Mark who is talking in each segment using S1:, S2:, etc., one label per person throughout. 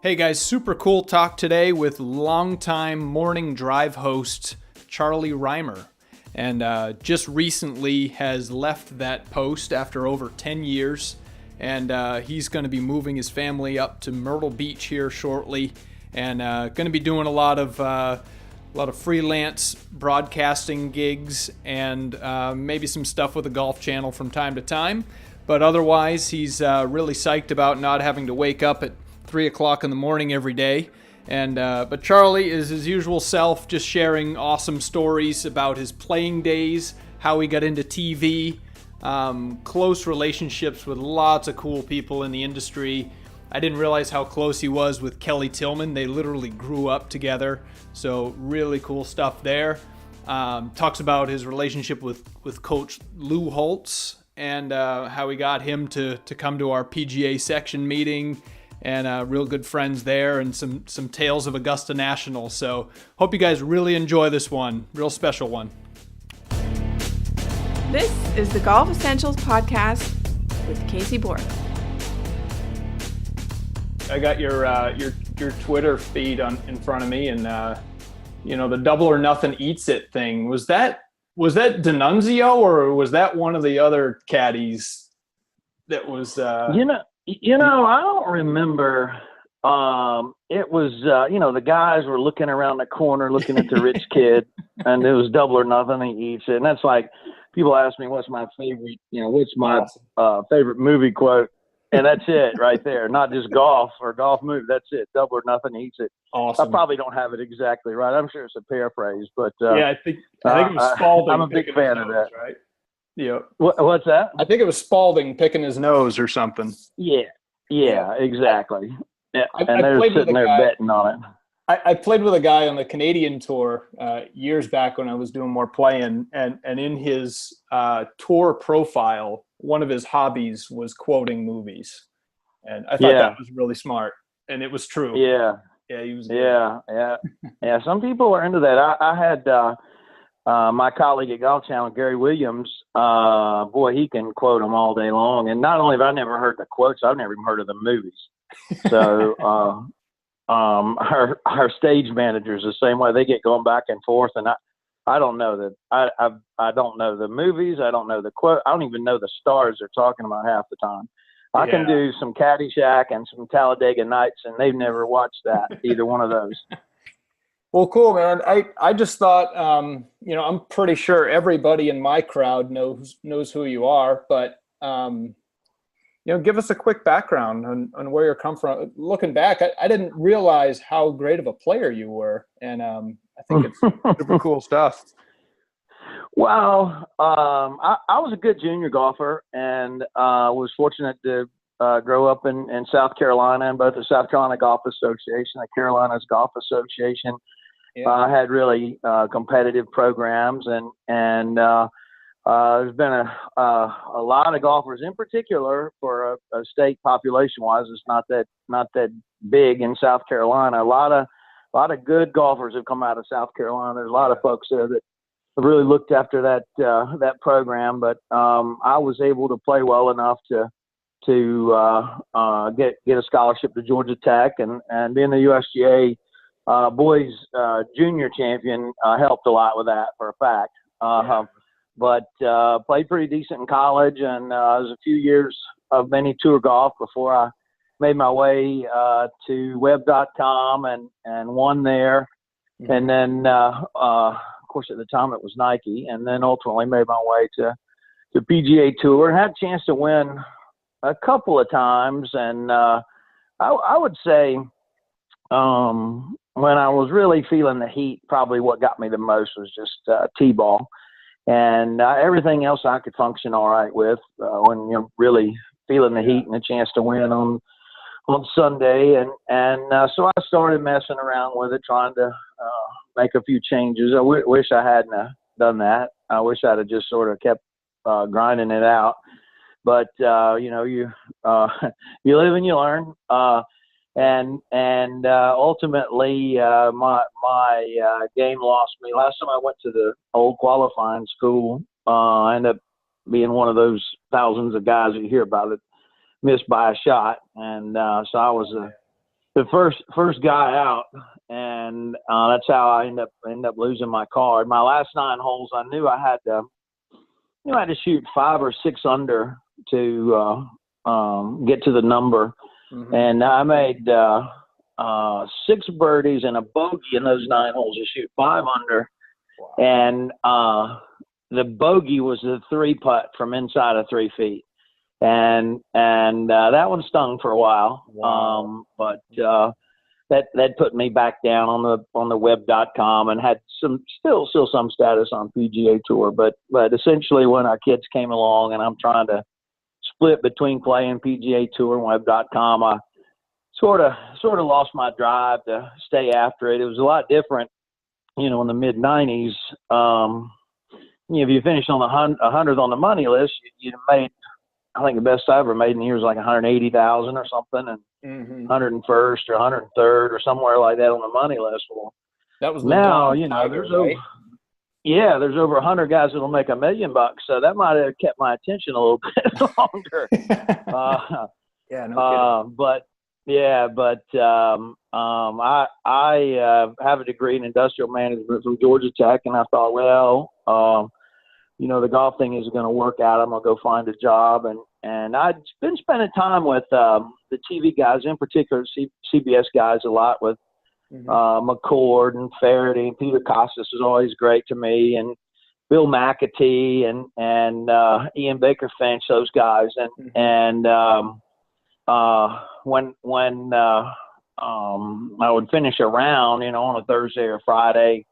S1: Hey guys, super cool talk today with longtime morning drive host Charlie Rymer. And just recently has left that post after over 10 years. And he's going to be moving his family up to Myrtle Beach here shortly. And going to be doing a lot of freelance broadcasting gigs and maybe some stuff with the Golf Channel from time to time. But otherwise, he's really psyched about not having to wake up at 3 o'clock in the morning every day. And but Charlie is his usual self, just sharing awesome stories about his playing days, how he got into TV, close relationships with lots of cool people in the industry. I didn't realize how close he was with Kelly Tilghman. They literally grew up together. So really cool stuff there. Talks about his relationship with Coach Lou Holtz and how he got him to come to our PGA section meeting. And real good friends there, and some tales of Augusta National. So hope you guys really enjoy this one. Real special one.
S2: This is the Golf Essentials Podcast with Casey Bork.
S1: I got your Twitter feed in front of me, and the double or nothing eats it thing. Was that D'Annunzio, or was that one of the other caddies that was?
S3: I don't remember. It was, the guys were looking around the corner, looking at the rich kid, and it was double or nothing. He eats it. And that's like, people ask me, what's my favorite, what's my favorite movie quote? And that's it right there. Not just golf or golf movie. That's it. Double or nothing, he eats it.
S1: Awesome.
S3: I probably don't have it exactly right. I'm sure it's a paraphrase, but
S1: I think it was Spalding.
S3: I'm a big fan of that.
S1: Right? Yeah.
S3: What's that?
S1: I think it was Spalding picking his nose or something.
S3: Yeah, exactly. Yeah, and
S1: I
S3: they're sitting there betting on it.
S1: I played with a guy on the Canadian tour years back when I was doing more playing, and in his tour profile, one of his hobbies was quoting movies, and I thought that was really smart, and it was true.
S3: Yeah,
S1: he was.
S3: Yeah. Some people are into that. I had my colleague at Golf Channel, Gary Williams. Boy, he can quote them all day long. And not only have I never heard the quotes, I've never even heard of the movies. So our stage managers the same way. They get going back and forth, and I don't know that I don't know the movies. I don't know the quote. I don't even know the stars they're talking about half the time. I can do some Caddyshack and some Talladega Nights, and they've never watched that, either one of those.
S1: Well, cool, man. I just thought, I'm pretty sure everybody in my crowd knows who you are, but, give us a quick background on where you come from. Looking back, I didn't realize how great of a player you were, and I think it's super cool stuff.
S3: Well, I was a good junior golfer, and was fortunate to grow up in South Carolina, in both the South Carolina Golf Association, the Carolinas Golf Association. I had really competitive programs, and there's been a lot of golfers, in particular for a state population-wise. It's not that big in South Carolina. A lot of good golfers have come out of South Carolina. There's a lot of folks there that have really looked after that program. But I was able to play well enough to get a scholarship to Georgia Tech, and being the USGA boys junior champion helped a lot with that, for a fact. But played pretty decent in college, and it was a few years of mini tour golf before I made my way to web.com and won there. Mm-hmm. And then, of course, at the time it was Nike, and then ultimately made my way to PGA Tour and had a chance to win a couple of times. And I would say when I was really feeling the heat, probably what got me the most was just T-ball. And everything else I could function all right with when you're really feeling the heat and a chance to win on Sunday. And so I started messing around with it, trying to make a few changes. I wish I hadn't done that. I wish I'd have just sort of kept grinding it out. But, you live and you learn. And ultimately, my game lost me. Last time I went to the old qualifying school, I ended up being one of those thousands of guys that you hear about that missed by a shot. And so I was the first guy out, and that's how I end up losing my card. My last 9 holes, I knew I had to shoot 5 or 6 under to get to the number, and I made 6 birdies and a bogey in those 9 holes to shoot 5 under, and the bogey was a 3 putt from inside of 3 feet. And that one stung for a while.
S1: Wow.
S3: But that put me back down on the web.com and had still some status on PGA Tour. But essentially when our kids came along and I'm trying to split between playing PGA Tour and web.com, I sort of lost my drive to stay after it. It was a lot different, in the mid 90s. If you finished on the 100th on the money list, you made, I think the best I ever made in a year was like 180,000 or something, and 101st or 103rd or somewhere like that on the money list. Well,
S1: That was
S3: now
S1: Tiger,
S3: there's
S1: right?
S3: there's over 100 guys that'll make $1 million, so that might have kept my attention a little bit longer.
S1: Yeah, no kidding.
S3: I have a degree in industrial management from Georgia Tech, and I thought, well, the golf thing isn't going to work out. I'm going to go find a job. And I'd been spending time with the TV guys, in particular CBS guys, a lot with McCord and Faraday, and Peter Costas was always great to me, and Bill McAtee and Ian Baker Finch, those guys. And when I would finish a round, on a Thursday or Friday,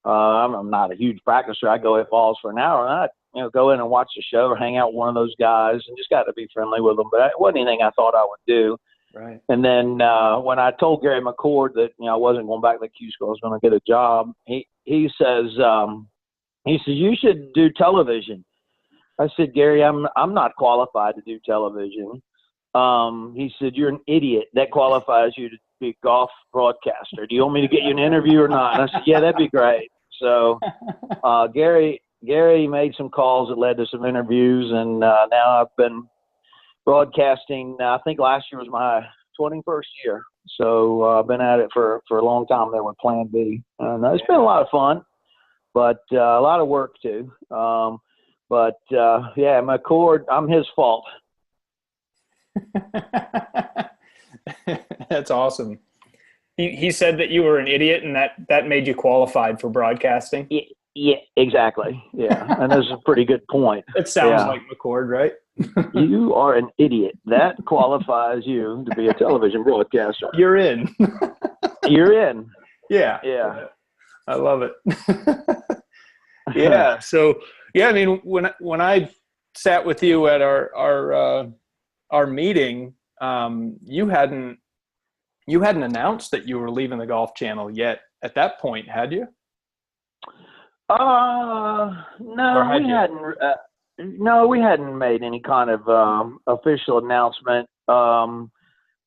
S3: I'm not a huge practicer. I go hit balls for an hour, and I go in and watch the show or hang out with one of those guys, and just got to be friendly with them. But it wasn't anything I thought I would do.
S1: Right.
S3: And then when I told Gary McCord that I wasn't going back to the Q school, I was going to get a job, he says you should do television. I said, Gary, I'm not qualified to do television. He said, you're an idiot. That qualifies you to be a golf broadcaster. Do you want me to get you an interview or not? And I said, yeah, that'd be great. So Gary made some calls that led to some interviews, and now I've been broadcasting. I think last year was my 21st year. So I've been at it for a long time there with Plan B. And it's been a lot of fun, but a lot of work too. McCord, I'm his fault.
S1: That's awesome. He said that you were an idiot, and that made you qualified for broadcasting.
S3: Yeah, exactly. Yeah, and that's a pretty good point.
S1: It sounds like McCord, right?
S3: You are an idiot. That qualifies you to be a television broadcaster.
S1: You're in.
S3: You're in.
S1: Yeah. Yeah. I love it. Yeah. So, yeah, I mean, when I sat with you at our meeting, you hadn't announced that you were leaving the Golf Channel yet at that point, had you?
S3: No, we hadn't. No, we hadn't made any kind of official announcement. My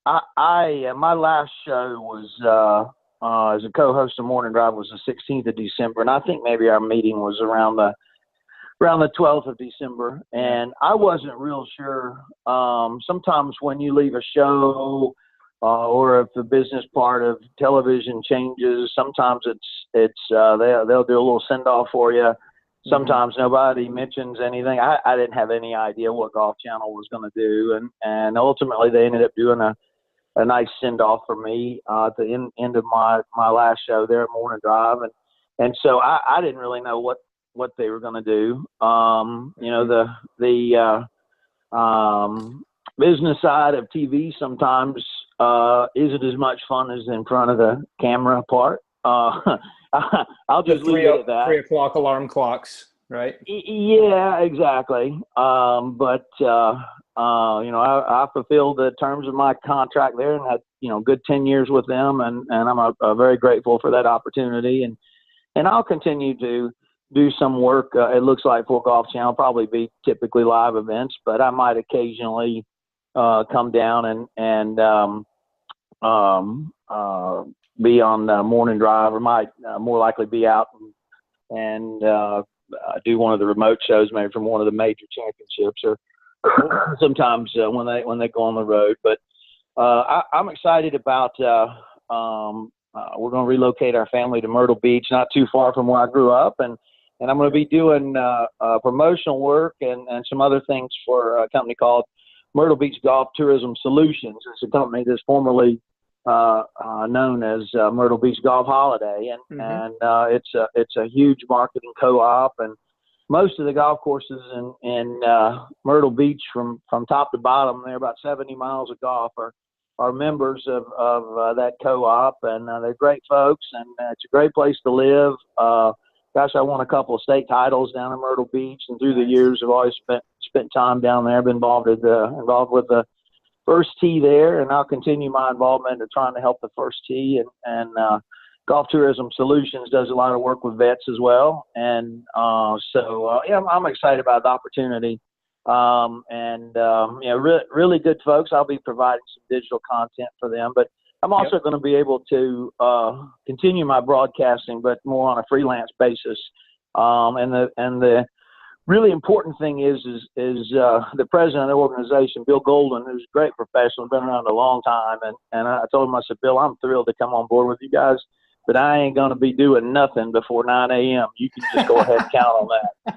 S3: last show was as a co-host of Morning Drive was the 16th of December, and I think maybe our meeting was around the 12th of December, and I wasn't real sure. Sometimes when you leave a show, or if the business part of television changes, sometimes they'll do a little send off for you. Sometimes nobody mentions anything. I didn't have any idea what Golf Channel was going to do, and ultimately they ended up doing a nice send off for me at the end of my last show there at Morning Drive, and so I didn't really know what they were going to do. The business side of TV sometimes isn't as much fun as in front of the camera part. I'll just leave it at that.
S1: 3 o'clock alarm clocks, right?
S3: Yeah, exactly. I fulfilled the terms of my contract there and had, good 10 years with them. And I'm very grateful for that opportunity. And I'll continue to do some work. It looks like for Golf Channel, probably be typically live events, but I might occasionally come down and be on Morning Drive, or might more likely be out and do one of the remote shows, maybe from one of the major championships, or sometimes when they go on the road. But I'm excited about. We're going to relocate our family to Myrtle Beach, not too far from where I grew up, and I'm going to be doing promotional work and some other things for a company called Myrtle Beach Golf Tourism Solutions. It's a company that's formerly known as Myrtle Beach Golf Holiday, and it's a huge marketing co-op, and most of the golf courses in Myrtle Beach from top to bottom, they're about 70 miles of golf, are members of that co-op, and they're great folks, and it's a great place to live. Gosh, I won a couple of state titles down in Myrtle Beach, and through the years, I've always spent time down there. I've been involved with the First Tee there, and I'll continue my involvement in trying to help the First Tee, and Golf Tourism Solutions does a lot of work with vets as well, and yeah, I'm excited about the opportunity. Really good folks. I'll be providing some digital content for them, but I'm also going to be able to continue my broadcasting, but more on a freelance basis. And the really important thing is the president of the organization, Bill Golden, who's a great professional, been around a long time, and I told him, I said, Bill, I'm thrilled to come on board with you guys, but I ain't going to be doing nothing before 9 a.m. You can just go ahead and count on that.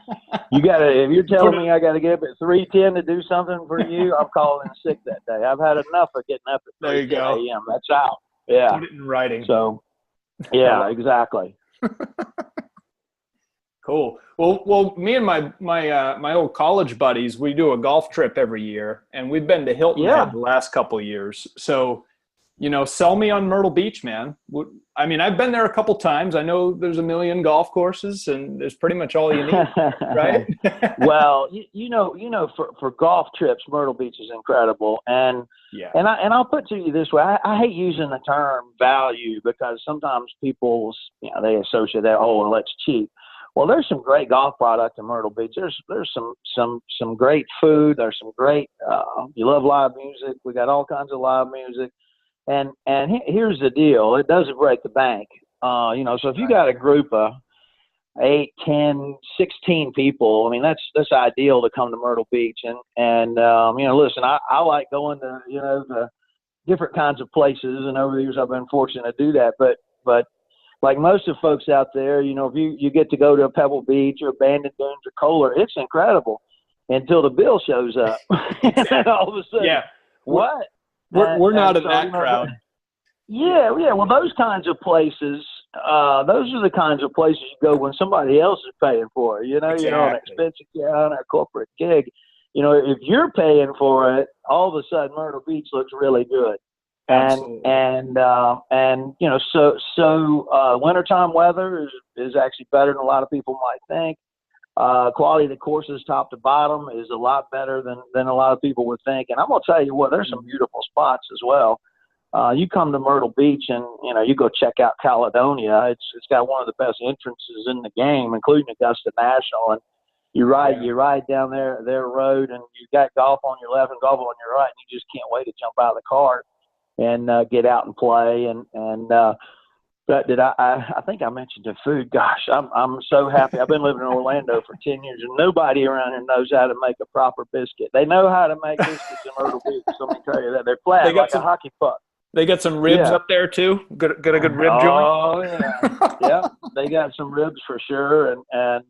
S3: If you're telling me I got to get up at 3:10 to do something for you, I'm calling in sick that day. I've had enough of getting up at 3:10 a.m. That's out. Yeah.
S1: Put it in writing.
S3: So, yeah, exactly.
S1: Cool. Well, me and my old college buddies, we do a golf trip every year, and we've been to Hilton Head the last couple of years. So, sell me on Myrtle Beach, man. I mean, I've been there a couple times. I know there's a million golf courses, and there's pretty much all you need, right?
S3: Well, for golf trips, Myrtle Beach is incredible. And I'll put to you this way: I hate using the term value, because sometimes people, they associate that, well, that's cheap. Well, there's some great golf product in Myrtle Beach. There's some great food. There's some great. You love live music. We got all kinds of live music. And here's the deal. It doesn't break the bank. So if you got a group of 8, 10, 16 people, I mean, that's ideal to come to Myrtle Beach. And listen, I like going to, the different kinds of places. And over the years, I've been fortunate to do that. But like most of folks out there, if you get to go to a Pebble Beach or Bandon Dunes or Kohler, it's incredible until the bill shows up. And then all of a sudden, what?
S1: We're not in that crowd.
S3: Yeah. Well, those kinds of places, those are the kinds of places you go when somebody else is paying for it.
S1: Exactly.
S3: You're on an expense account, a corporate gig. If you're paying for it, all of a sudden Myrtle Beach looks really good.
S1: Absolutely.
S3: And wintertime weather is actually better than a lot of people might think. Quality of the courses top to bottom is a lot better than a lot of people would think. And I'm going to tell you what, there's some beautiful spots as well. You come to Myrtle Beach and, you go check out Caledonia. It's got one of the best entrances in the game, including Augusta National. And you ride down their road, and you got golf on your left and golf on your right, and you just can't wait to jump out of the car and get out and play. But I think I mentioned the food. Gosh, I'm so happy. I've been living in Orlando for 10 years, and nobody around here knows how to make a proper biscuit. They know how to make biscuits in Myrtle Beach. So let me tell you that. They're flat like a hockey puck.
S1: They got some ribs up there too. Got a good rib joint.
S3: Oh yeah, yeah. They got some ribs for sure, and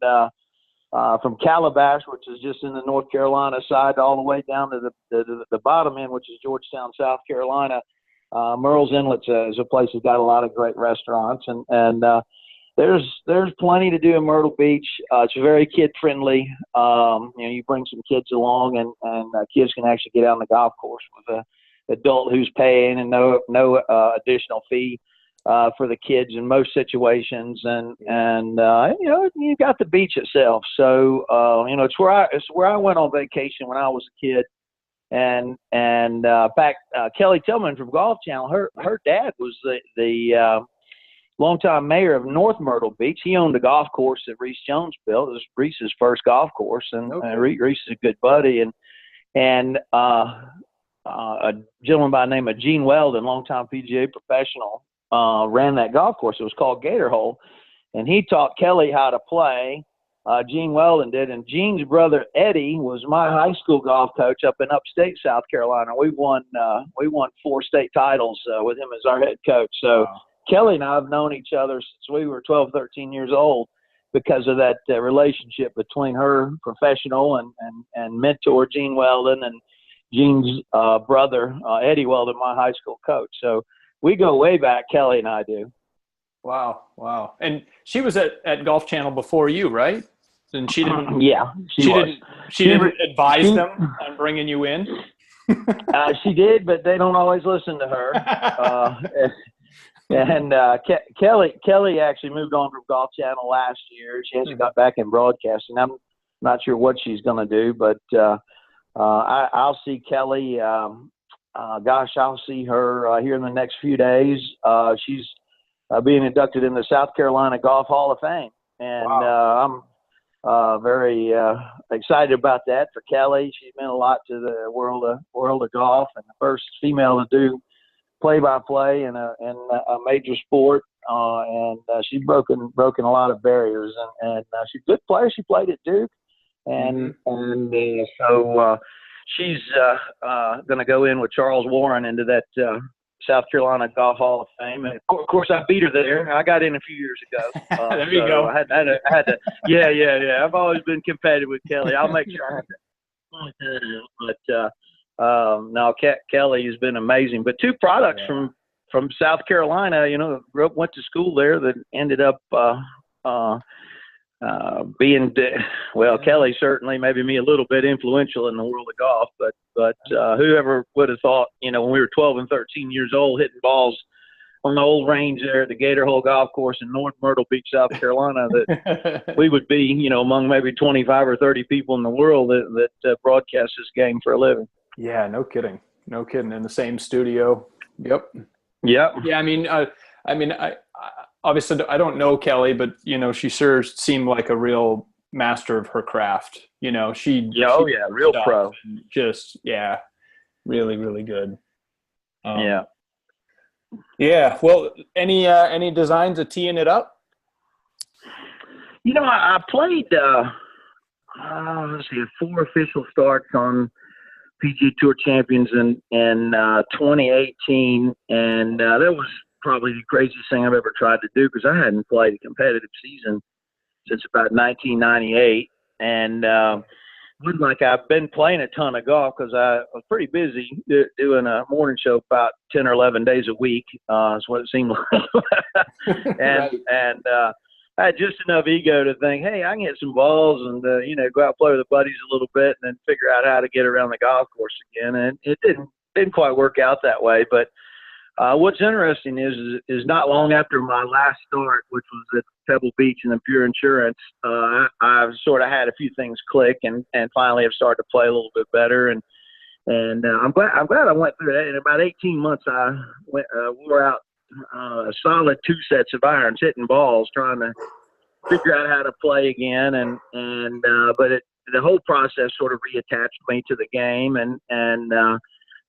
S3: from Calabash, which is just in the North Carolina side, all the way down to the bottom end, which is Georgetown, South Carolina. Merle's Inlet is a place that's got a lot of great restaurants, and there's plenty to do in Myrtle Beach. It's very kid friendly. You bring some kids along, and kids can actually get out on the golf course with an adult who's paying, and no additional fee for the kids in most situations. And you got the beach itself. So it's where I went on vacation when I was a kid. And in fact, Kelly Tilghman from Golf Channel, her dad was the longtime mayor of North Myrtle Beach. He owned a golf course that Reese Jones built. It was Reese's first golf course, and Reese is a good buddy. And a gentleman by the name of Gene Weldon, longtime PGA professional, ran that golf course. It was called Gator Hole, and he taught Kelly how to play. Gene Weldon did. And Gene's brother Eddie was my high school golf coach up in upstate South Carolina. We won 4 state titles with him as our head coach. So
S1: Wow.
S3: Kelly and I have known each other since we were 12, 13 years old because of that relationship between her professional and mentor Gene Weldon and Gene's brother Eddie Weldon, my high school coach. So we go way back, Kelly and I do.
S1: Wow. And she was at Golf Channel before you, right? And she didn't.
S3: Yeah,
S1: she didn't advise them on bringing you in.
S3: She did, but they don't always listen to her. And Kelly actually moved on from Golf Channel last year. She hasn't got back in broadcasting. I'm not sure what she's going to do, but I'll see Kelly. I'll see her here in the next few days. She's being inducted in the South Carolina Golf Hall of Fame, and
S1: wow.
S3: I'm very excited about that for Kelly. She's meant a lot to the world of golf, and the first female to do play-by-play in a major sport, and she's broken a lot of barriers, and she's a good player. She played at Duke, and so she's going to go in with Charles Warren into that South Carolina Golf Hall of Fame, and of course I beat her there. I got in a few years ago.
S1: There you go.
S3: I had to. Yeah. I've always been competitive with Kelly. I'll make sure I have to. But no, Kelly has been amazing. But 2 products from South Carolina, went to school there that ended up being, Kelly certainly, maybe me a little bit influential in the world of golf. But whoever would have thought, when we were 12 and 13 years old, hitting balls on the old range there at the Gator Hole Golf Course in North Myrtle Beach, South Carolina, that we would be, among maybe 25 or 30 people in the world that broadcast this game for a living.
S1: Yeah, no kidding. In the same studio. Yep.
S3: Yeah.
S1: I obviously I don't know Kelly, but she sure seemed like a real master of her craft. Real pro. Just really, really good. Yeah. Well, any designs of teeing it up?
S3: I played 4 official starts on PGA Tour Champions in 2018, and that was probably the craziest thing I've ever tried to do because I hadn't played a competitive season since about 1998, and wasn't like I've been playing a ton of golf because I was pretty busy doing a morning show about 10 or 11 days a week. Is what it seemed like, and I had just enough ego to think, hey, I can hit some balls and go out and play with the buddies a little bit, and then figure out how to get around the golf course again. And it didn't quite work out that way. But what's interesting is not long after my last start, which was at Pebble Beach and the Pure Insurance, I've sort of had a few things click, and finally have started to play a little bit better. And I'm glad I went through that. In about 18 months, I wore out a solid 2 sets of irons, hitting balls, trying to figure out how to play again. But the whole process sort of reattached me to the game, and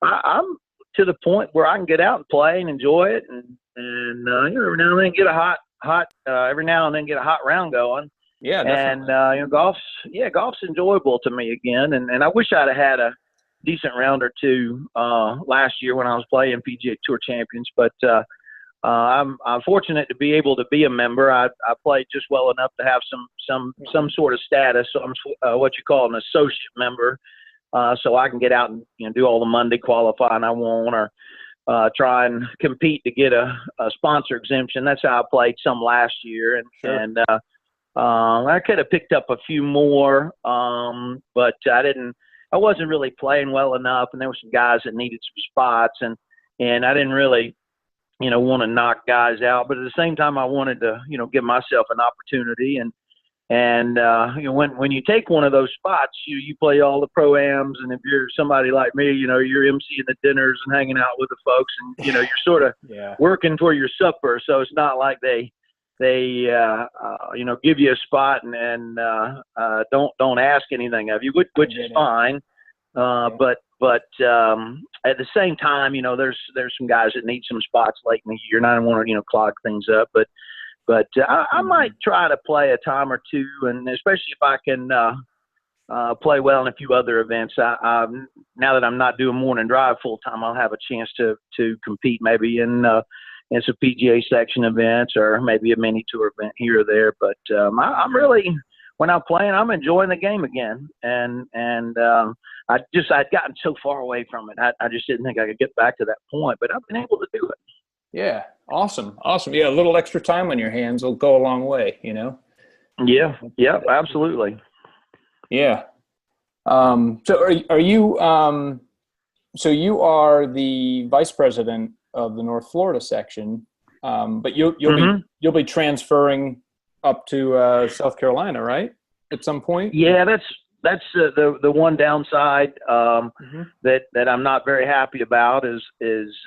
S3: I'm to the point where I can get out and play and enjoy it, and every now and then get a hot round going.
S1: Yeah, definitely.
S3: And golf's enjoyable to me again, and I wish I'd have had a decent round or 2 last year when I was playing PGA Tour Champions, but I'm fortunate to be able to be a member. I played just well enough to have some sort of status. So I'm what you call an associate member, so I can get out and do all the Monday qualifying I want, or try and compete to get a sponsor exemption. That's how I played some last year, and I could have picked up a few more, but I wasn't really playing well enough, and there were some guys that needed some spots, and I didn't really want to knock guys out, but at the same time, I wanted to, give myself an opportunity. And when you take one of those spots, you play all the pro-ams, and if you're somebody like me, you're emceeing the dinners and hanging out with the folks, and you're sort of working for your supper. So it's not like they give you a spot and don't ask anything of you, which is fine. But at the same time, there's some guys that need some spots late in the year, and I don't want to, clog things up. But But I might try to play a time or two, and especially if I can play well in a few other events. Now that I'm not doing morning drive full time, I'll have a chance to compete maybe in some PGA section events or maybe a mini tour event here or there. But I'm really, when I'm playing, I'm enjoying the game again, and I'd gotten so far away from it. I just didn't think I could get back to that point, but I've been able to do it.
S1: Yeah, awesome. Yeah, a little extra time on your hands will go a long way,
S3: Yeah, absolutely.
S1: Yeah. So are you so you are the vice president of the North Florida section, but you'll be transferring up to South Carolina, right? At some point?
S3: Yeah, that's the one downside that I'm not very happy about is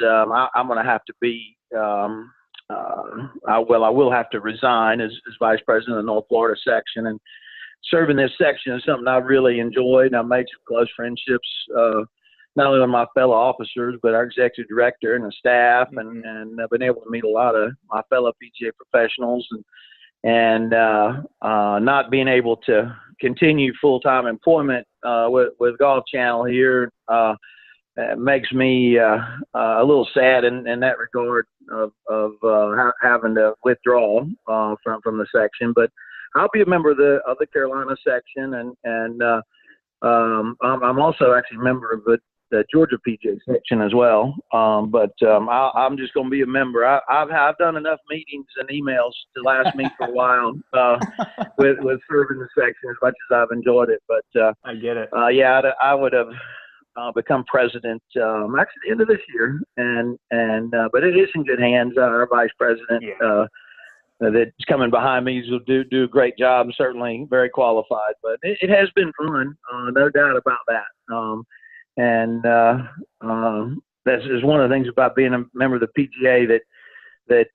S3: I'm going to have to be I will have to resign as vice president of the North Florida section, and serving this section is something I've really enjoyed. I've made some close friendships, not only with my fellow officers, but our executive director and the staff, and I've been able to meet a lot of my fellow PGA professionals, and not being able to continue full-time employment with Golf Channel here makes me a little sad in that regard of having to withdraw from the section. But I'll be a member of the Carolina section, and I'm also actually a member of the Georgia PGA section as well. But I'm just going to be a member. I've done enough meetings and emails to last me for a while with serving the section as much as I've enjoyed it. But
S1: I get it.
S3: I would have become president actually at the end of this year, but it is in good hands. Our vice president that's coming behind me will do a great job, certainly very qualified. But it has been fun, no doubt about that. That's is one of the things about being a member of the PGA that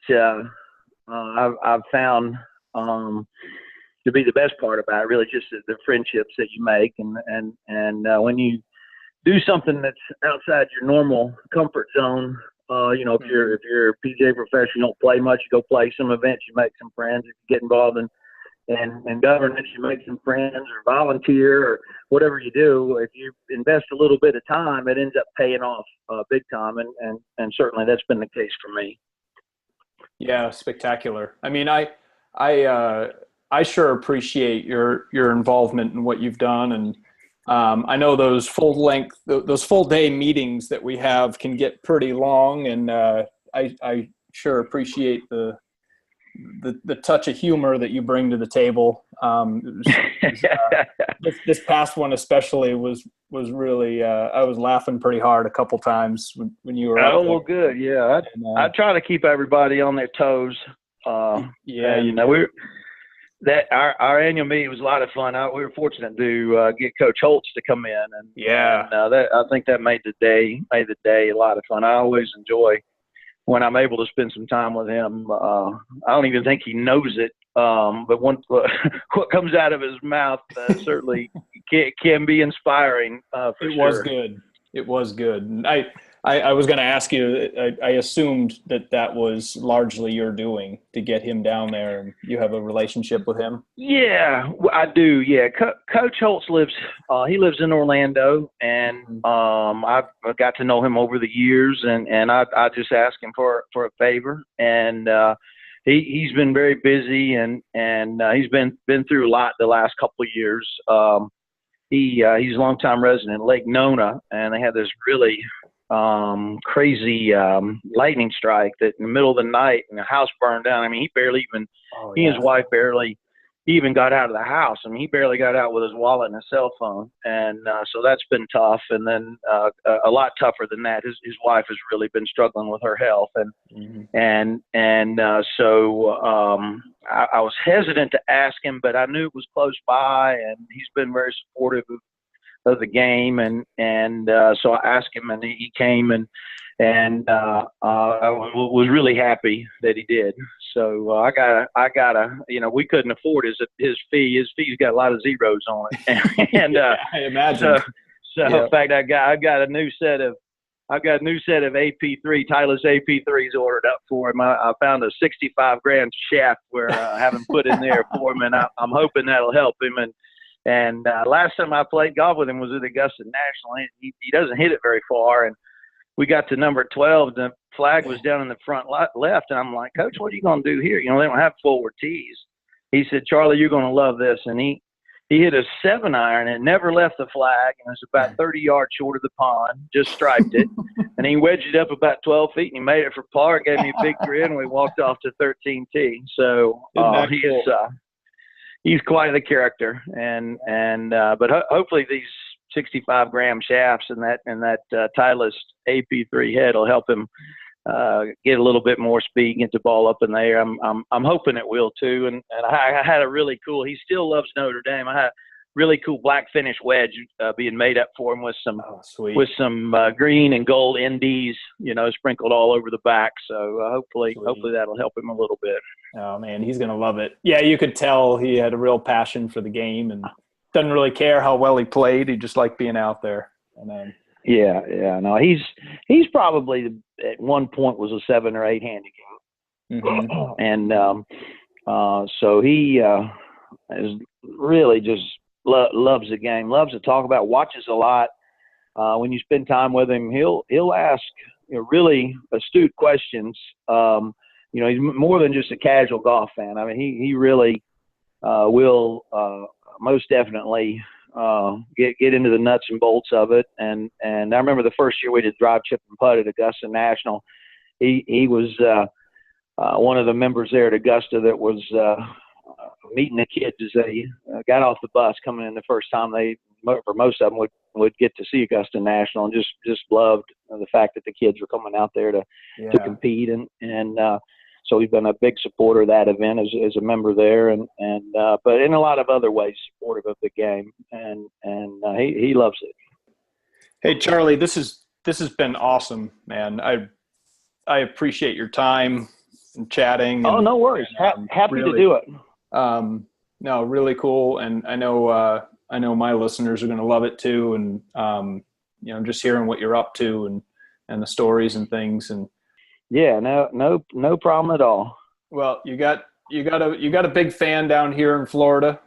S3: I've found to be the best part about it. Really, just the friendships that you make, and when you do something that's outside your normal comfort zone. If you're a PGA professional, you don't play much, you go play some events, you make some friends. If you get involved in governance, you make some friends, or volunteer, or whatever you do. If you invest a little bit of time, it ends up paying off big time, and certainly that's been the case for me.
S1: Yeah, spectacular. I mean, I sure appreciate your involvement in what you've done, and I know those full day meetings that we have can get pretty long, and I sure appreciate the touch of humor that you bring to the table. This past one especially was really I was laughing pretty hard a couple times when you were up there.
S3: Well, good. Yeah, I try to keep everybody on their toes. Our annual meeting was a lot of fun. We were fortunate to get Coach Holtz to come in, and I think that made the day a lot of fun. I always enjoy when I'm able to spend some time with him. I don't even think he knows it, but what comes out of his mouth certainly can be inspiring. It
S1: was good. And I was going to ask you, I assumed that was largely your doing to get him down there, and you have a relationship with him?
S3: Yeah, I do. Yeah. Coach Holtz lives in Orlando, and I've got to know him over the years, and I just asked him for a favor, and he's been very busy, and he's been through a lot the last couple of years. He's a longtime resident of Lake Nona, and they had this really crazy lightning strike that in the middle of the night, and the house burned down. I mean, he and his wife barely even got out of the house. I mean, he barely got out with his wallet and his cell phone, and so that's been tough. And then a lot tougher than that, his wife has really been struggling with her health, so I was hesitant to ask him, but I knew it was close by, and he's been very supportive of the game, and so I asked him, and he came, and I was really happy that he did. So I gotta, we couldn't afford his fee. His fee's got a lot of zeros on it, and
S1: I imagine.
S3: So in fact, I've got a new set of I've got a new set of AP3, Titleist AP3s ordered up for him. I found a 65 grand shaft where I haven't put in there for him, and I'm hoping that'll help him. And last time I played golf with him was at Augusta National. He doesn't hit it very far, and we got to number 12. And the flag was down in the front left, and I'm like, Coach, what are you going to do here? You know, they don't have forward tees. He said, Charlie, you're going to love this, and he hit a 7-iron and never left the flag, and it was about 30 yards short of the pond, just striped it. And he wedged it up about 12 feet, and he made it for par, gave me a big grin, and we walked off to 13T. So he's quite the character. But hopefully these 65-gram shafts and that Titleist AP3 head will help him get a little bit more speed, get the ball up in the air. I'm hoping it will too. And I had a really cool. He still loves Notre Dame. I had a really cool black finish wedge being made up for him with some green and gold NDs, sprinkled all over the back. So hopefully that'll help him a little bit.
S1: Oh man, he's gonna love it. Yeah, you could tell he had a real passion for the game and doesn't really care how well he played. He just liked being out there. And then.
S3: Yeah. No, he's probably at one point was a 7 or 8 handicap, and so he is really just loves the game, loves to talk about, watches a lot. When you spend time with him, he'll ask really astute questions. He's more than just a casual golf fan. I mean, he really will most definitely get into the nuts and bolts of it. And I remember the first year we did drive, chip, and putt at Augusta National. He was one of the members there at Augusta that was meeting the kids as they got off the bus coming in the first time. For most of them would get to see Augusta National, and just loved the fact that the kids were coming out there to compete. And so we've been a big supporter of that event as a member there, but in a lot of other ways supportive of the game, and he loves it.
S1: Hey Charlie, this has been awesome, man. I appreciate your time and chatting.
S3: Oh, no worries. Happy to do it.
S1: No, really cool, and I know my listeners are going to love it too. And just hearing what you're up to and the stories and things and.
S3: Yeah, no problem at all.
S1: Well, you got a big fan down here in Florida.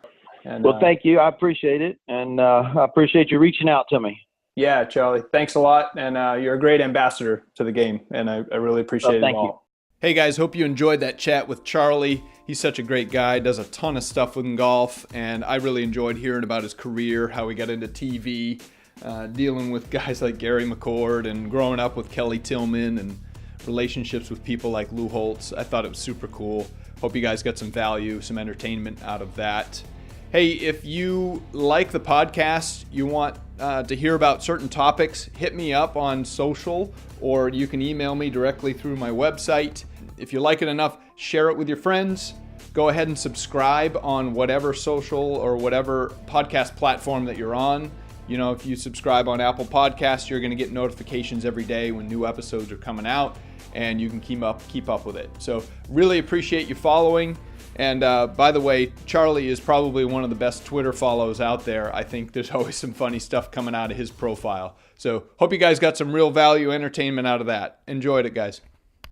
S1: And,
S3: well, thank you. I appreciate it, and I appreciate you reaching out to me.
S1: Yeah, Charlie, thanks a lot, and you're a great ambassador to the game, and I really appreciate it all.
S3: Thank you.
S1: Hey guys, hope you enjoyed that chat with Charlie. He's such a great guy, does a ton of stuff with golf, and I really enjoyed hearing about his career, how he got into TV, dealing with guys like Gary McCord, and growing up with Kelly Tilghman, and relationships with people like Lou Holtz. I thought it was super cool. Hope you guys got some value, some entertainment out of that. Hey, if you like the podcast, you want to hear about certain topics, hit me up on social, or you can email me directly through my website. If you like it enough, share it with your friends. Go ahead and subscribe on whatever social or whatever podcast platform that you're on. If you subscribe on Apple Podcasts, you're going to get notifications every day when new episodes are coming out, and you can keep up with it. So really appreciate you following. And by the way, Charlie is probably one of the best Twitter follows out there. I think there's always some funny stuff coming out of his profile. So hope you guys got some real value entertainment out of that. Enjoyed it, guys.